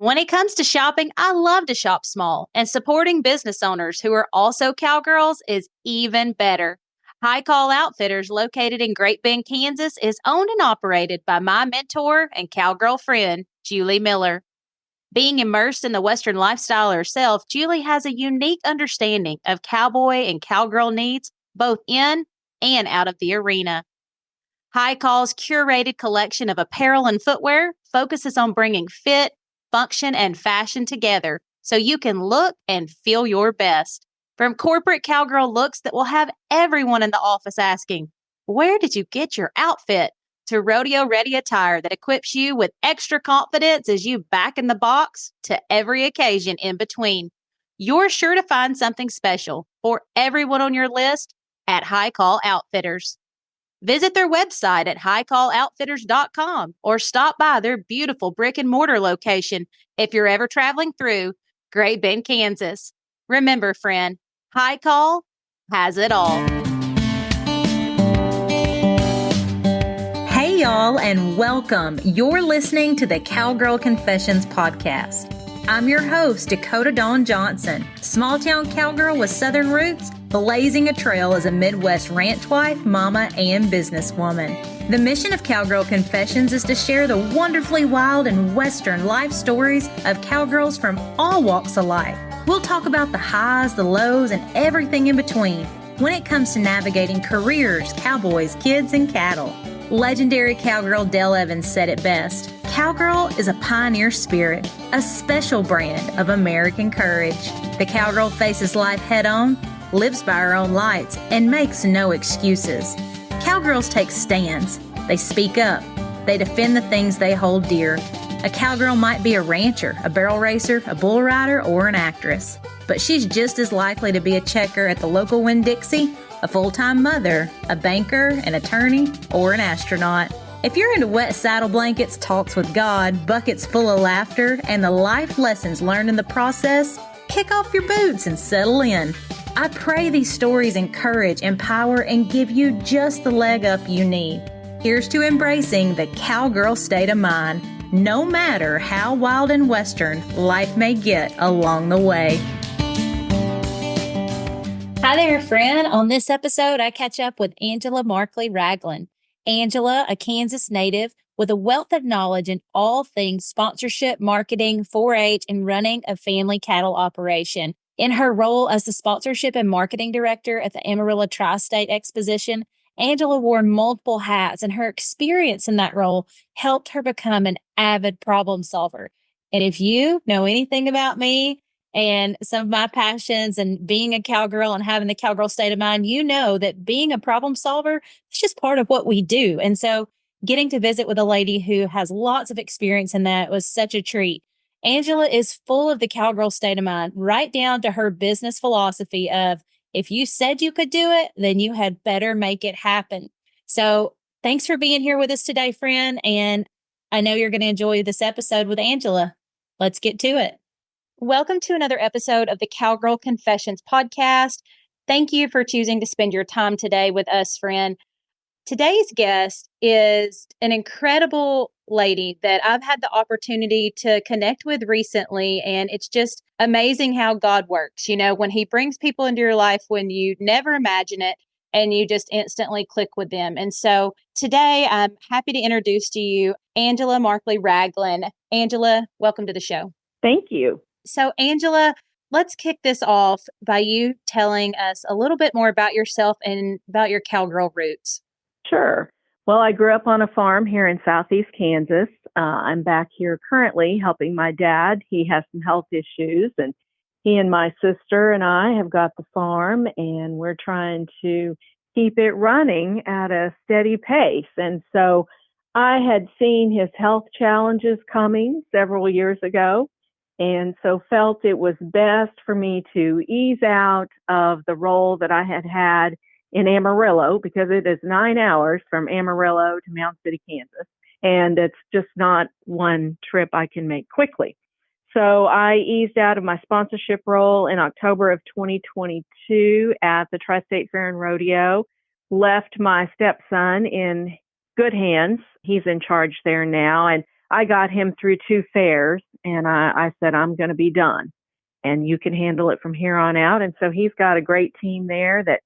When it comes to shopping, I love to shop small, and supporting business owners who are also cowgirls is even better. High Call Outfitters, located in Great Bend, Kansas, is owned and operated by my mentor and cowgirl friend, Julie Miller. Being immersed in the Western lifestyle herself, Julie has a unique understanding of cowboy and cowgirl needs, both in and out of the arena. High Call's curated collection of apparel and footwear focuses on bringing fit, function, and fashion together so you can look and feel your best. From corporate cowgirl looks that will have everyone in the office asking, "Where did you get your outfit?" to rodeo ready attire that equips you with extra confidence as you back in the box to every occasion in between. You're sure to find something special for everyone on your list at High Call Outfitters. Visit their website at highcalloutfitters.com or stop by their beautiful brick and mortar location if you're ever traveling through Great Bend, Kansas. Remember, friend, High Call has it all. Hey, y'all, and welcome. You're listening to the Cowgirl Confessions podcast. I'm your host, Dakota Dawn Johnson, small-town cowgirl with Southern roots, blazing a trail as a Midwest ranch wife, mama, and businesswoman. The mission of Cowgirl Confessions is to share the wonderfully wild and Western life stories of cowgirls from all walks of life. We'll talk about the highs, the lows, and everything in between when it comes to navigating careers, cowboys, kids, and cattle. Legendary cowgirl Dale Evans said it best. Cowgirl is a pioneer spirit, a special brand of American courage. The cowgirl faces life head-on, lives by her own lights, and makes no excuses. Cowgirls take stands. They speak up. They defend the things they hold dear. A cowgirl might be a rancher, a barrel racer, a bull rider, or an actress, but she's just as likely to be a checker at the local Winn-Dixie, a full-time mother, a banker, an attorney, or an astronaut. If you're into wet saddle blankets, talks with God, buckets full of laughter, and the life lessons learned in the process, kick off your boots and settle in. I pray these stories encourage, empower, and give you just the leg up you need. Here's to embracing the cowgirl state of mind, no matter how wild and Western life may get along the way. Hi there, friend. On this episode, I catch up with Angela Markley-Ragland. Angela, a Kansas native with a wealth of knowledge in all things sponsorship, marketing, 4-H, and running a family cattle operation. In her role as the sponsorship and marketing director at the Amarillo Tri-State Exposition, Angela wore multiple hats, and her experience in that role helped her become an avid problem solver. And if you know anything about me and some of my passions and being a cowgirl and having the cowgirl state of mind, you know that being a problem solver is just part of what we do. And so getting to visit with a lady who has lots of experience in that was such a treat. Angela is full of the cowgirl state of mind, right down to her business philosophy of, if you said you could do it, then you had better make it happen. So thanks for being here with us today, friend. And I know you're going to enjoy this episode with Angela. Let's get to it. Welcome to another episode of the Cowgirl Confessions podcast. Thank you for choosing to spend your time today with us, friend. Today's guest is an incredible lady that I've had the opportunity to connect with recently, and it's just amazing how God works. You know, when He brings people into your life when you never imagine it, and you just instantly click with them. And so today I'm happy to introduce to you Angela Markley-Ragland. Angela, welcome to the show. Thank you. So, Angela, let's kick this off by you telling us a little bit more about yourself and about your cowgirl roots. Sure. Well, I grew up on a farm here in southeast Kansas. I'm back here currently helping my dad. He has some health issues, and he and my sister and I have got the farm, and we're trying to keep it running at a steady pace. And so I had seen his health challenges coming several years ago, and so felt it was best for me to ease out of the role that I had had in Amarillo, because it is 9 hours from Amarillo to Mound City, Kansas. And it's just not one trip I can make quickly. So I eased out of my sponsorship role in October of 2022 at the Tri-State Fair and Rodeo, left my stepson in good hands. He's in charge there now. And I got him through 2 fairs, and I said, I'm going to be done, and you can handle it from here on out. And so he's got a great team there that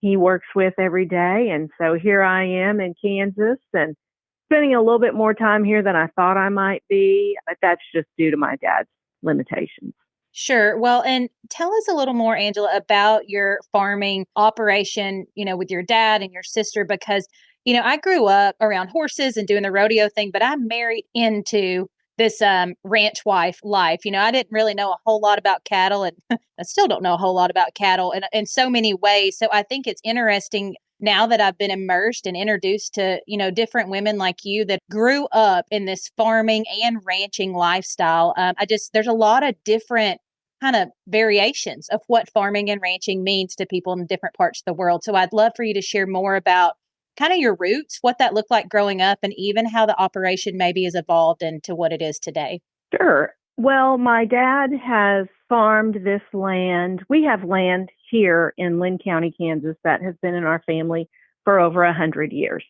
he works with every day. And so here I am in Kansas and spending a little bit more time here than I thought I might be, but that's just due to my dad's limitations. Sure. Well, and tell us a little more, Angela, about your farming operation, with your dad and your sister, because, I grew up around horses and doing the rodeo thing, but I married into this ranch wife life. I didn't really know a whole lot about cattle, and I still don't know a whole lot about cattle in so many ways. So I think it's interesting now that I've been immersed and introduced to, different women like you that grew up in this farming and ranching lifestyle. There's a lot of different kind of variations of what farming and ranching means to people in different parts of the world. So I'd love for you to share more about kind of your roots, what that looked like growing up, and even how the operation maybe has evolved into what it is today. Sure. Well, my dad has farmed this land. We have land here in Lynn County, Kansas, that has been in our family for over 100 years.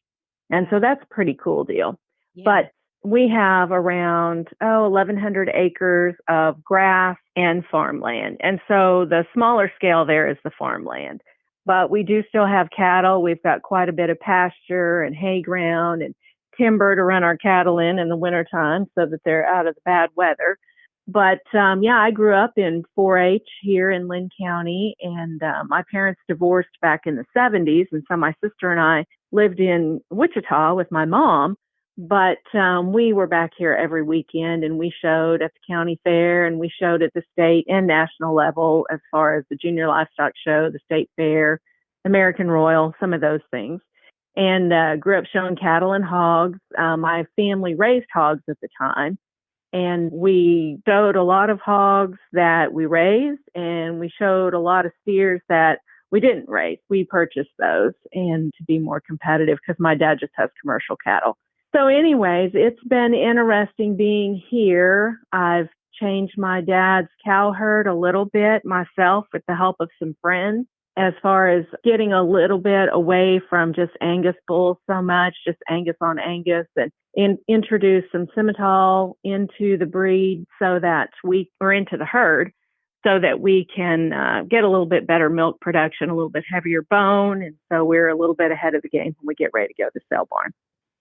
And so that's a pretty cool deal. Yeah. But we have around 1,100 acres of grass and farmland. And so the smaller scale there is the farmland. But we do still have cattle. We've got quite a bit of pasture and hay ground and timber to run our cattle in the wintertime so that they're out of the bad weather. But I grew up in 4-H here in Lynn County, and my parents divorced back in the 70s. And so my sister and I lived in Wichita with my mom. But we were back here every weekend, and we showed at the county fair, and we showed at the state and national level as far as the junior livestock show, the state fair, American Royal, some of those things. And grew up showing cattle and hogs. My family raised hogs at the time, and we showed a lot of hogs that we raised, and we showed a lot of steers that we didn't raise. We purchased those, and to be more competitive, because my dad just has commercial cattle. So anyways, it's been interesting being here. I've changed my dad's cow herd a little bit myself with the help of some friends, as far as getting a little bit away from just Angus bulls so much, just Angus on Angus, and introduce some Simmental into the breed so that we're into the herd, so that we can get a little bit better milk production, a little bit heavier bone. And so we're a little bit ahead of the game when we get ready to go to sale barn.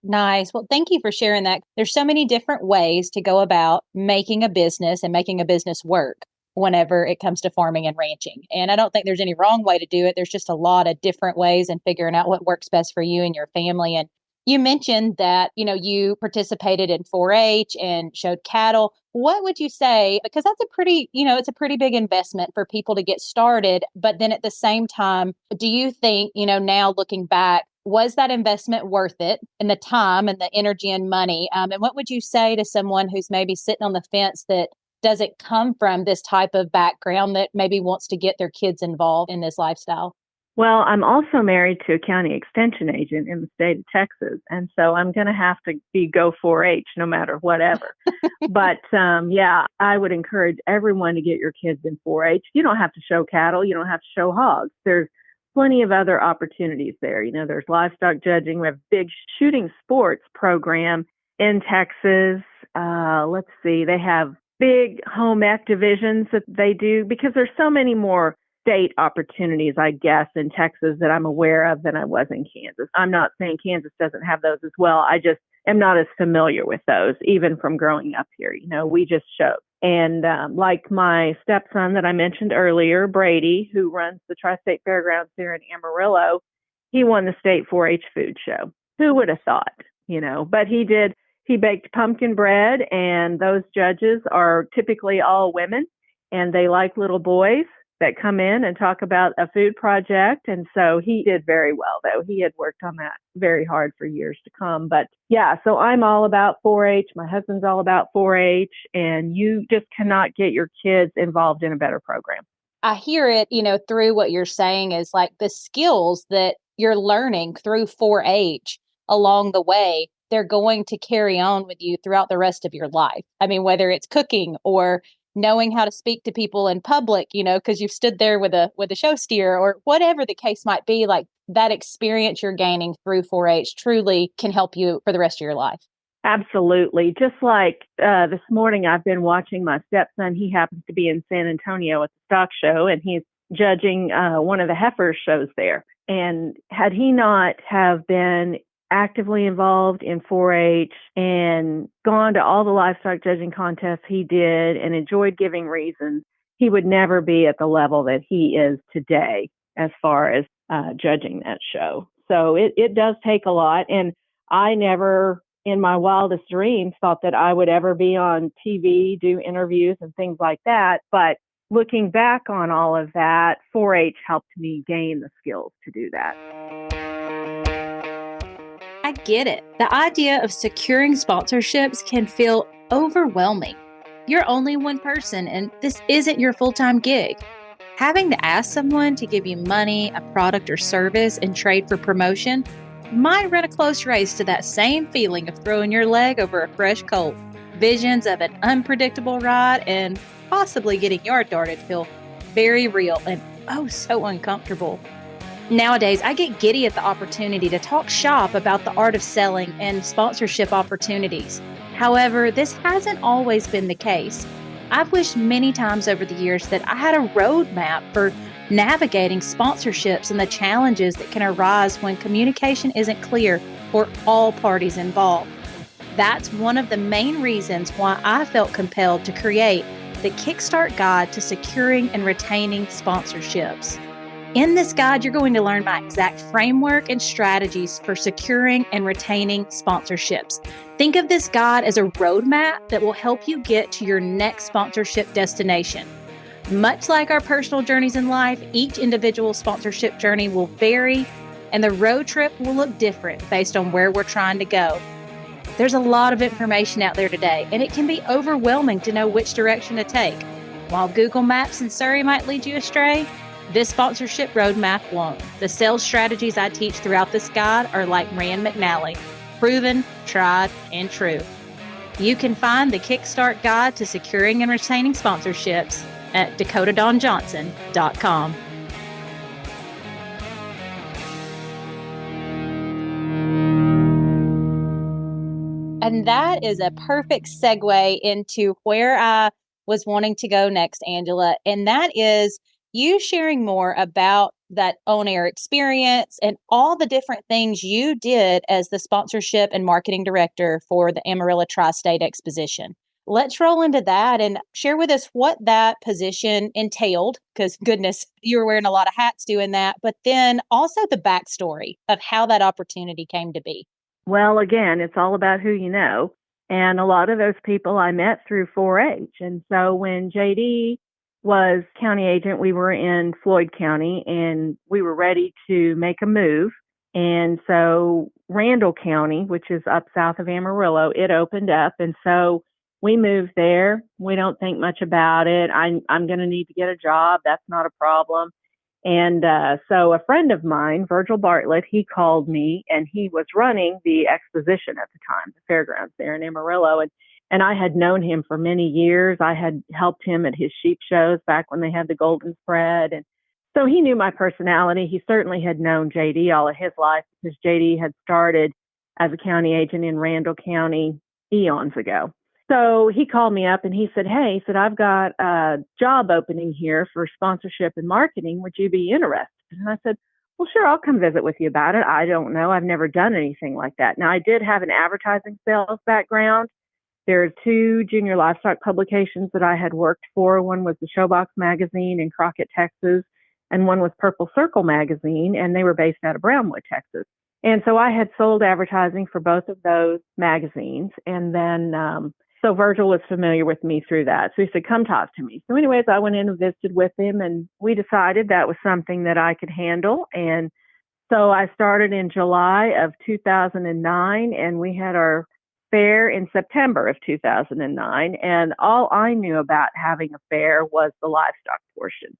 Nice. Well, thank you for sharing that. There's so many different ways to go about making a business and making a business work whenever it comes to farming and ranching. And I don't think there's any wrong way to do it. There's just a lot of different ways and figuring out what works best for you and your family. And you mentioned that, you participated in 4-H and showed cattle. What would you say, because that's it's a pretty big investment for people to get started. But then at the same time, do you think, now looking back, was that investment worth it, and the time and the energy and money? And what would you say to someone who's maybe sitting on the fence that doesn't come from this type of background, that maybe wants to get their kids involved in this lifestyle? Well, I'm also married to a county extension agent in the state of Texas. And so I'm going to have to go 4-H no matter whatever. But I would encourage everyone to get your kids in 4-H. You don't have to show cattle. You don't have to show hogs. There's plenty of other opportunities there. There's livestock judging. We have a big shooting sports program in Texas. Let's see, they have big home ec divisions that they do, because there's so many more state opportunities, I guess, in Texas that I'm aware of than I was in Kansas. I'm not saying Kansas doesn't have those as well. I just am not as familiar with those, even from growing up here. We just show. And like my stepson that I mentioned earlier, Brady, who runs the Tri-State Fairgrounds here in Amarillo, he won the state 4-H food show. Who would have thought, But he did. He baked pumpkin bread, and those judges are typically all women, and they like little boys that come in and talk about a food project. And so he did very well, though. He had worked on that very hard for years to come. But so I'm all about 4-H. My husband's all about 4-H, and you just cannot get your kids involved in a better program. I hear it, through what you're saying is like the skills that you're learning through 4-H along the way, they're going to carry on with you throughout the rest of your life. I mean, whether it's cooking or knowing how to speak to people in public, because you've stood there with a show steer, or whatever the case might be, like that experience you're gaining through 4-H truly can help you for the rest of your life. Absolutely. Just like this morning, I've been watching my stepson. He happens to be in San Antonio at the stock show, and he's judging one of the heifer shows there. And had he not have been actively involved in 4-H and gone to all the livestock judging contests he did and enjoyed giving reasons, he would never be at the level that he is today as far as judging that show. So it does take a lot. And I never in my wildest dreams thought that I would ever be on TV, do interviews and things like that. But looking back on all of that, 4-H helped me gain the skills to do that. I get it. The idea of securing sponsorships can feel overwhelming. You're only one person, and this isn't your full-time gig. Having to ask someone to give you money, a product or service in trade for promotion might run a close race to that same feeling of throwing your leg over a fresh colt. Visions of an unpredictable ride and possibly getting yard darted feel very real and oh so uncomfortable. Nowadays, I get giddy at the opportunity to talk shop about the art of selling and sponsorship opportunities. However, this hasn't always been the case. I've wished many times over the years that I had a roadmap for navigating sponsorships and the challenges that can arise when communication isn't clear for all parties involved. That's one of the main reasons why I felt compelled to create the Kickstart Guide to Securing and Retaining Sponsorships. In this guide, you're going to learn my exact framework and strategies for securing and retaining sponsorships. Think of this guide as a roadmap that will help you get to your next sponsorship destination. Much like our personal journeys in life, each individual sponsorship journey will vary, and the road trip will look different based on where we're trying to go. There's a lot of information out there today, and it can be overwhelming to know which direction to take. While Google Maps in Surrey might lead you astray, this sponsorship roadmap won't. The sales strategies I teach throughout this guide are like Rand McNally, proven, tried, and true. You can find the Kickstart Guide to Securing and Retaining Sponsorships at dakotadonjohnson.com. And that is a perfect segue into where I was wanting to go next, Angela. And that is you sharing more about that on-air experience and all the different things you did as the sponsorship and marketing director for the Amarillo Tri-State Exposition. Let's roll into that and share with us what that position entailed, because goodness, you were wearing a lot of hats doing that, but then also the backstory of how that opportunity came to be. Well, again, it's all about who you know. And a lot of those people I met through 4-H. And so when JD was county agent, we were in Floyd County and we were ready to make a move. And so Randall County, which is up south of Amarillo, it opened up. And so we moved there. We don't think much about it. I'm going to need to get a job. That's not a problem. And so a friend of mine, Virgil Bartlett, he called me and he was running the exposition at the time, the fairgrounds there in Amarillo. And I had known him for many years. I had helped him at his sheep shows back when they had the Golden Spread. And so he knew my personality. He certainly had known JD all of his life because JD had started as a county agent in Randall County eons ago. So he called me up and he said, hey, I've got a job opening here for sponsorship and marketing. Would you be interested? And I said, well, sure, I'll come visit with you about it. I don't know. I've never done anything like that. Now, I did have an advertising sales background. There are 2 junior livestock publications that I had worked for. One was the Showbox magazine in Crockett, Texas, and one was Purple Circle magazine, and they were based out of Brownwood, Texas. And so I had sold advertising for both of those magazines. And then so Virgil was familiar with me through that. So he said, come talk to me. So anyways, I went in and visited with him and we decided that was something that I could handle. And so I started in July of 2009 and we had our fair in September of 2009. And all I knew about having a fair was the livestock portion.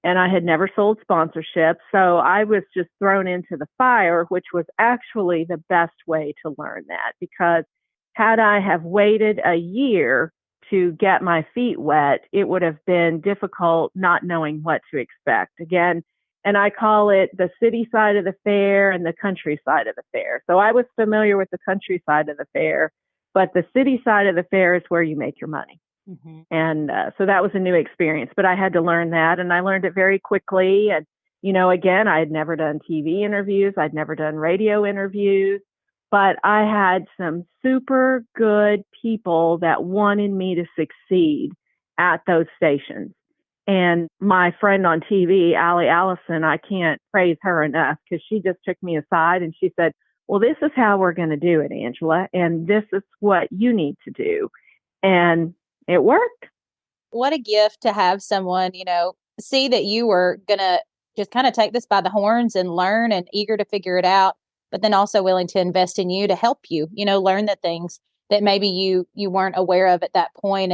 And I had never sold sponsorship. So I was just thrown into the fire, which was actually the best way to learn that, because had I have waited a year to get my feet wet, it would have been difficult not knowing what to expect. Again, and I call it the city side of the fair and the country side of the fair. So I was familiar with the country side of the fair but the city side of the fair is where you make your money. Mm-hmm. And so that was a new experience, but I had to learn that, and I learned it very quickly. And, again, I had never done TV interviews. I'd never done radio interviews, but I had some super good people that wanted me to succeed at those stations. And my friend on TV, Allie Allison, I can't praise her enough because she just took me aside and she said, well, this is how we're going to do it, Angela, and this is what you need to do. And it worked. What a gift to have someone, see that you were going to just kind of take this by the horns and learn and eager to figure it out, but then also willing to invest in you to help you, learn the things that maybe you weren't aware of at that point.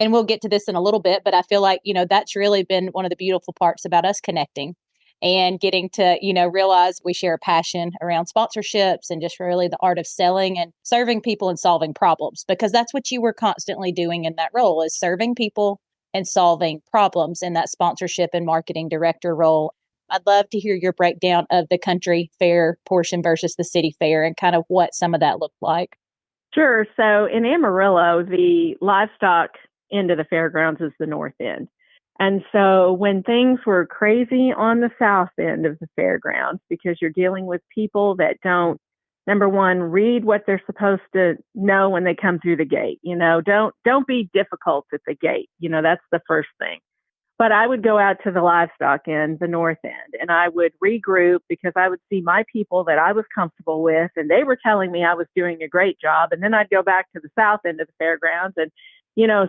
And we'll get to this in a little bit, but I feel like, that's really been one of the beautiful parts about us connecting and getting to, realize we share a passion around sponsorships and just really the art of selling and serving people and solving problems, because that's what you were constantly doing in that role, is serving people and solving problems in that sponsorship and marketing director role. I'd love to hear your breakdown of the country fair portion versus the city fair and kind of what some of that looked like. Sure. So in Amarillo, the livestock end of the fairgrounds is the north end. And so when things were crazy on the south end of the fairgrounds, because you're dealing with people that don't, number one, read what they're supposed to know when they come through the gate. Don't be difficult at the gate. That's the first thing. But I would go out to the livestock end, the north end, and I would regroup because I would see my people that I was comfortable with, and they were telling me I was doing a great job. And then I'd go back to the south end of the fairgrounds and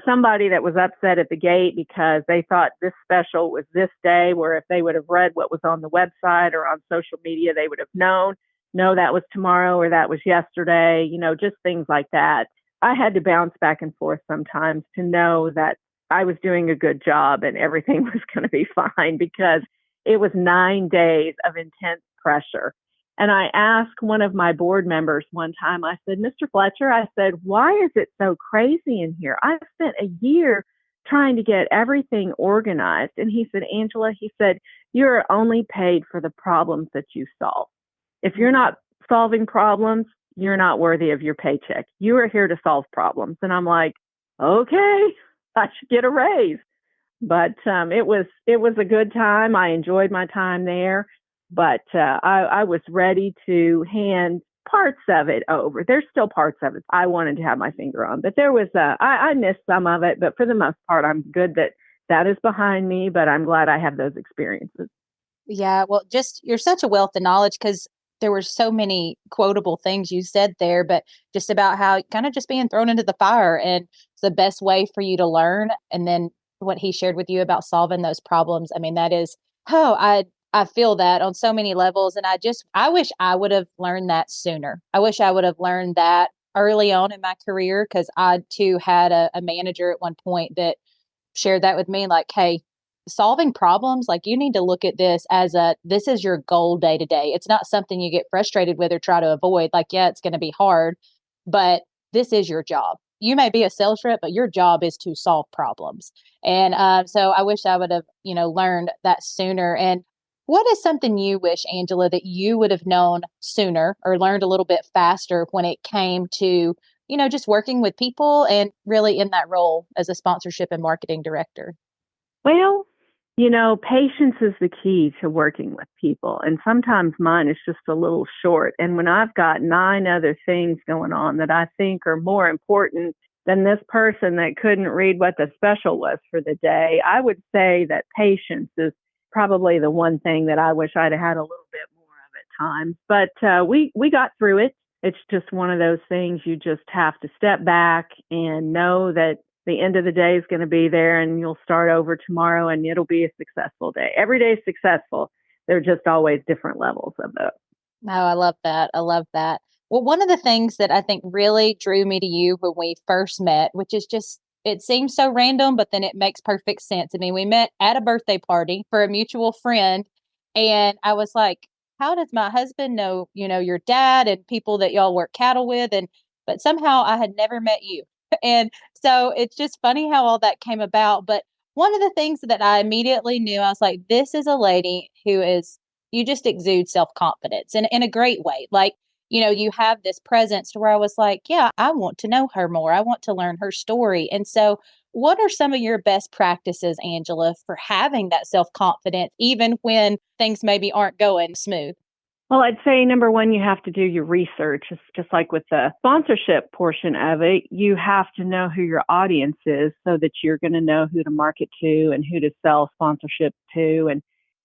somebody that was upset at the gate because they thought this special was this day, where if they would have read what was on the website or on social media, they would have known, no, that was tomorrow or that was yesterday, just things like that. I had to bounce back and forth sometimes to know that I was doing a good job and everything was going to be fine, because it was 9 days of intense pressure. And I asked one of my board members one time, I said, Mr. Fletcher, I said, why is it so crazy in here? I've spent a year trying to get everything organized. And he said, Angela, he said, you're only paid for the problems that you solve. If you're not solving problems, you're not worthy of your paycheck. You are here to solve problems. And I'm like, okay, I should get a raise. But it was a good time. I enjoyed my time there. But I was ready to hand parts of it over. There's still parts of it I wanted to have my finger on, but there was I missed some of it. But for the most part, I'm good that is behind me. But I'm glad I have those experiences. Yeah, well, just you're such a wealth of knowledge, because there were so many quotable things you said there, but just about how kind of just being thrown into the fire and it's the best way for you to learn. And then what he shared with you about solving those problems. I mean, that is, I feel that on so many levels. And I wish I would have learned that sooner. I wish I would have learned that early on in my career, because I too had a manager at one point that shared that with me, like, hey, solving problems, like, you need to look at this as this is your goal day to day. It's not something you get frustrated with or try to avoid. Like, yeah, it's going to be hard, but this is your job. You may be a sales rep, but your job is to solve problems. And so I wish I would have, learned that sooner. And what is something you wish, Angela, that you would have known sooner or learned a little bit faster when it came to, just working with people and really in that role as a sponsorship and marketing director? Well, patience is the key to working with people. And sometimes mine is just a little short. And when I've got 9 other things going on that I think are more important than this person that couldn't read what the special was for the day, I would say that patience is probably the one thing that I wish I'd had a little bit more of at times. But we got through it. It's just one of those things you just have to step back and know that the end of the day is going to be there, and you'll start over tomorrow and it'll be a successful day. Every day is successful. They're just always different levels of it. Oh, I love that. I love that. Well, one of the things that I think really drew me to you when we first met, which is just, it seems so random, but then it makes perfect sense. I mean, we met at a birthday party for a mutual friend, and I was like, how does my husband know, your dad and people that y'all work cattle with? But somehow I had never met you. And so it's just funny how all that came about. But one of the things that I immediately knew, I was like, this is a lady who is, you just exude self-confidence and in a great way. Like, you have this presence to where I was like, yeah, I want to know her more. I want to learn her story. And so, what are some of your best practices, Angela, for having that self-confidence, even when things maybe aren't going smooth? Well, I'd say number one, you have to do your research. It's just like with the sponsorship portion of it, you have to know who your audience is so that you're going to know who to market to and who to sell sponsorship to. And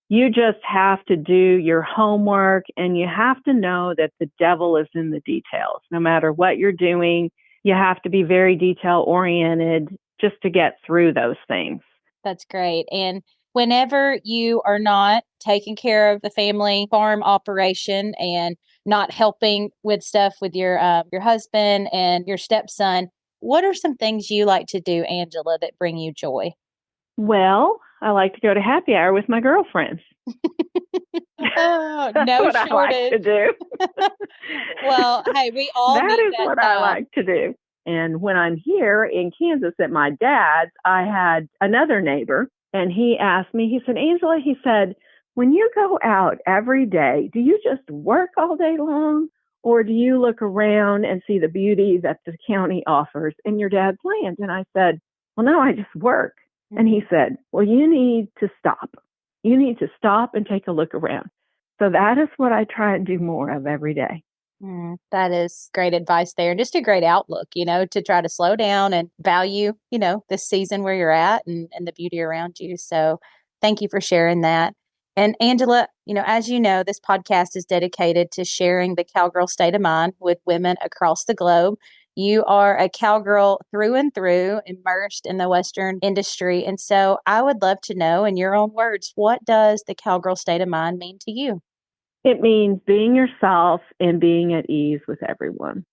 you just have to do your homework, and you have to know that the devil is in the details. No matter what you're doing, you have to be very detail oriented just to get through those things. That's great. And whenever you are not taking care of the family farm operation and not helping with stuff with your husband and your stepson, what are some things you like to do, Angela, that bring you joy? Well, I like to go to happy hour with my girlfriends. Oh, That's no what I like to shortage. do. Well, hey, we all That need is that what I time. like to do. And when I'm here in Kansas at my dad's, I had another neighbor, and he asked me, he said, Angela, he said, when you go out every day, do you just work all day long, or do you look around and see the beauty that the county offers in your dad's land? And I said, well, no, I just work. And he said, well, you need to stop. You need to stop and take a look around. So that is what I try and do more of every day. That is great advice there. Just a great outlook, to try to slow down and value, this season where you're at and the beauty around you. So thank you for sharing that. And Angela, as you know, this podcast is dedicated to sharing the cowgirl state of mind with women across the globe. You are a cowgirl through and through, immersed in the Western industry. And so I would love to know, in your own words, what does the cowgirl state of mind mean to you? It means being yourself and being at ease with everyone.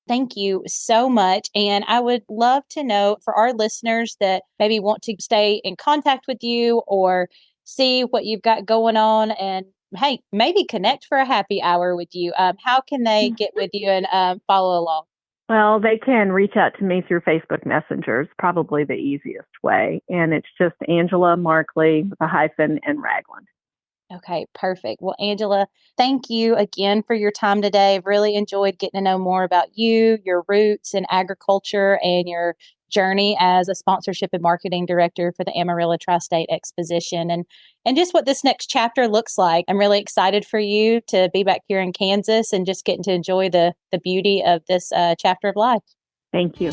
Thank you so much. And I would love to know, for our listeners that maybe want to stay in contact with you or see what you've got going on, and hey, maybe connect for a happy hour with you. How can they get with you and follow along? Well, they can reach out to me through Facebook Messenger. It's probably the easiest way. And it's just Angela Markley with a hyphen and Ragland. Okay, perfect. Well, Angela, thank you again for your time today. I've really enjoyed getting to know more about you, your roots in agriculture, and your journey as a sponsorship and marketing director for the Amarillo Tri-State Exposition, and just what this next chapter looks like. I'm really excited for you to be back here in Kansas and just getting to enjoy the beauty of this chapter of life. Thank you.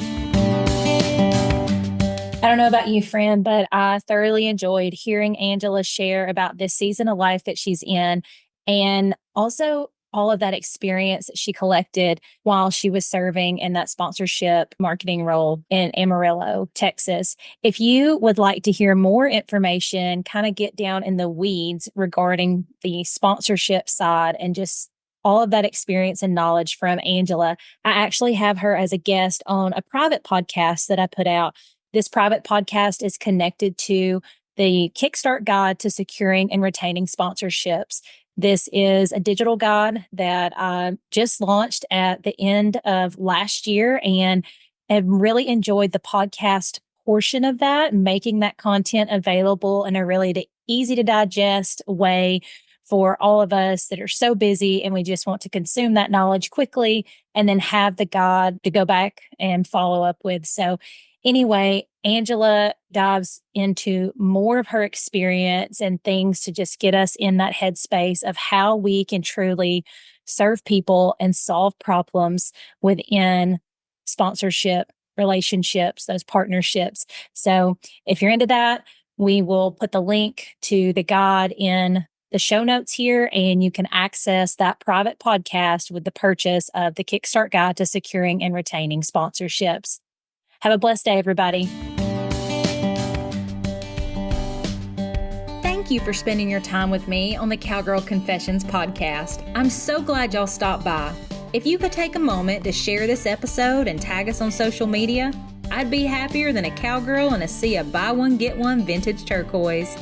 I don't know about you, friend, but I thoroughly enjoyed hearing Angela share about this season of life that she's in, and also all of that experience that she collected while she was serving in that sponsorship marketing role in Amarillo, Texas. If you would like to hear more information, kind of get down in the weeds regarding the sponsorship side and just all of that experience and knowledge from Angela, I actually have her as a guest on a private podcast that I put out. This private podcast is connected to the Kickstart Guide to Securing and Retaining Sponsorships. This is a digital guide that I just launched at the end of last year, and have really enjoyed the podcast portion of that, making that content available in a really easy to digest way for all of us that are so busy and we just want to consume that knowledge quickly and then have the guide to go back and follow up with. So anyway, Angela dives into more of her experience and things to just get us in that headspace of how we can truly serve people and solve problems within sponsorship relationships, those partnerships. So if you're into that, we will put the link to the guide in the show notes here, and you can access that private podcast with the purchase of the Kickstart Guide to Securing and Retaining Sponsorships. Have a blessed day, everybody. Thank you for spending your time with me on the Cowgirl Confessions podcast. I'm so glad y'all stopped by. If you could take a moment to share this episode and tag us on social media, I'd be happier than a cowgirl in a sea of buy one, get one vintage turquoise.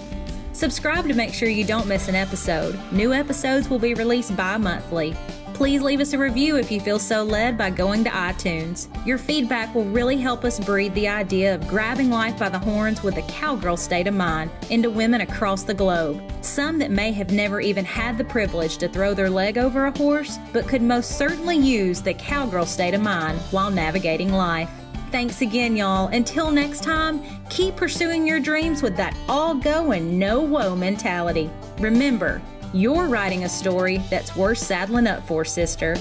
Subscribe to make sure you don't miss an episode. New episodes will be released bi-monthly. Please leave us a review if you feel so led by going to iTunes. Your feedback will really help us breed the idea of grabbing life by the horns with a cowgirl state of mind into women across the globe. Some that may have never even had the privilege to throw their leg over a horse, but could most certainly use the cowgirl state of mind while navigating life. Thanks again, y'all. Until next time, keep pursuing your dreams with that all go and no woe mentality. Remember, you're writing a story that's worth saddling up for, sister.